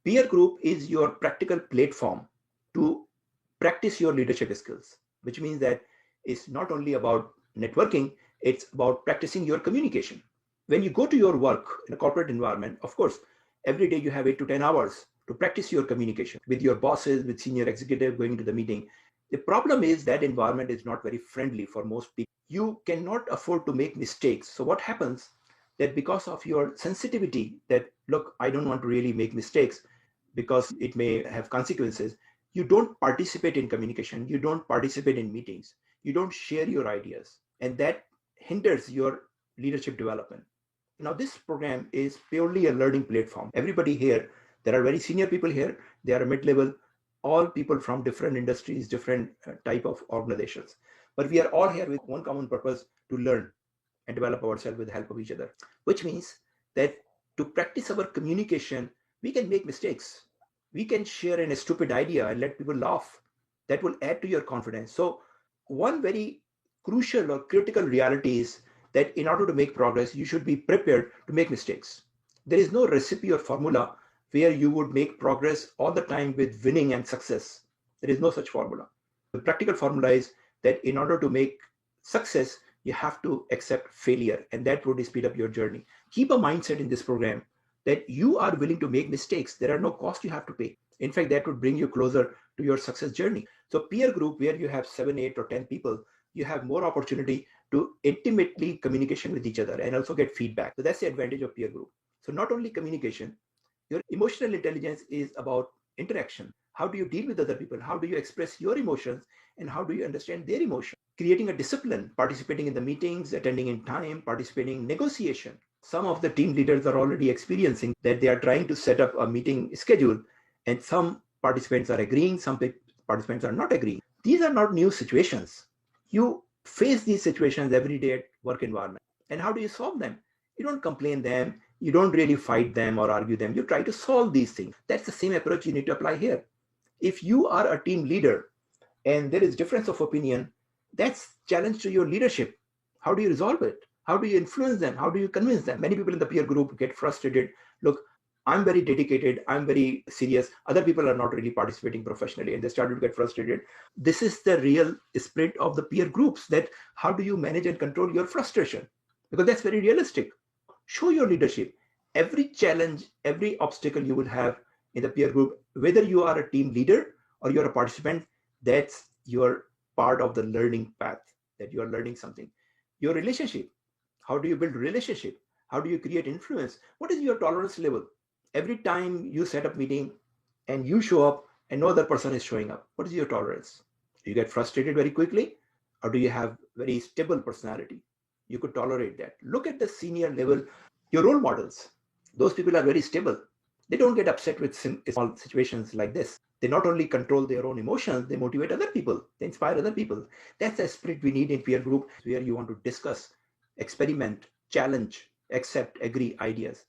Peer group is your practical platform to practice your leadership skills, which means that it's not only about networking, it's about practicing your communication. When you go to your work in a corporate environment, of course, every day you have 8 to 10 hours to practice your communication with your bosses, with senior executive going to the meeting. The problem is that environment is not very friendly for most people. You cannot afford to make mistakes. So what happens that because of your sensitivity that, look, I don't want to really make mistakes because it may have consequences, you don't participate in communication, you don't participate in meetings, you don't share your ideas, and that hinders your leadership development. Now, this program is purely a learning platform. Everybody here, there are very senior people here, they are mid-level, all people from different industries, different type of organizations. But we are all here with one common purpose, to learn and develop ourselves with the help of each other, which means that to practice our communication, we can make mistakes. We can share a stupid idea and let people laugh. That will add to your confidence. So, one very crucial or critical reality is that in order to make progress, you should be prepared to make mistakes. There is no recipe or formula where you would make progress all the time with winning and success. There is no such formula. The practical formula is that in order to make success, you have to accept failure, and that would speed up your journey. Keep a mindset in this program that you are willing to make mistakes. There are no costs you have to pay. In fact, that would bring you closer to your success journey. So peer group, where you have 7, 8, or 10 people, you have more opportunity to intimately communication with each other and also get feedback. So that's the advantage of peer group. So not only communication, your emotional intelligence is about interaction. How do you deal with other people? How do you express your emotions? And how do you understand their emotions? Creating a discipline, participating in the meetings, attending in time, participating in negotiation. Some of the team leaders are already experiencing that they are trying to set up a meeting schedule, and some participants are agreeing, some participants are not agreeing. These are not new situations. You face these situations every day at work environment. And how do you solve them? You don't complain them, you don't really fight them or argue them. You try to solve these things. That's the same approach you need to apply here. If you are a team leader and there is difference of opinion, that's challenge to your leadership. How do you resolve it? How do you influence them? How do you convince them? Many people in the peer group get frustrated. Look, I'm very dedicated, I'm very serious, other people are not really participating professionally, and they started to get frustrated. This is the real spirit of the peer groups, that how do you manage and control your frustration, because that's very realistic. Show your leadership. Every challenge, every obstacle you will have in the peer group, whether you are a team leader or you're a participant, that's your part of the learning path, that you are learning something. Your relationship, how do you build relationship? How do you create influence? What is your tolerance level? Every time you set up meeting and you show up and no other person is showing up, what is your tolerance? Do you get frustrated very quickly, or do you have very stable personality? You could tolerate that. Look at the senior level, your role models. Those people are very stable. They don't get upset with small situations like this. They not only control their own emotions, they motivate other people, they inspire other people. That's the spirit we need in peer group, where you want to discuss, experiment, challenge, accept, agree ideas.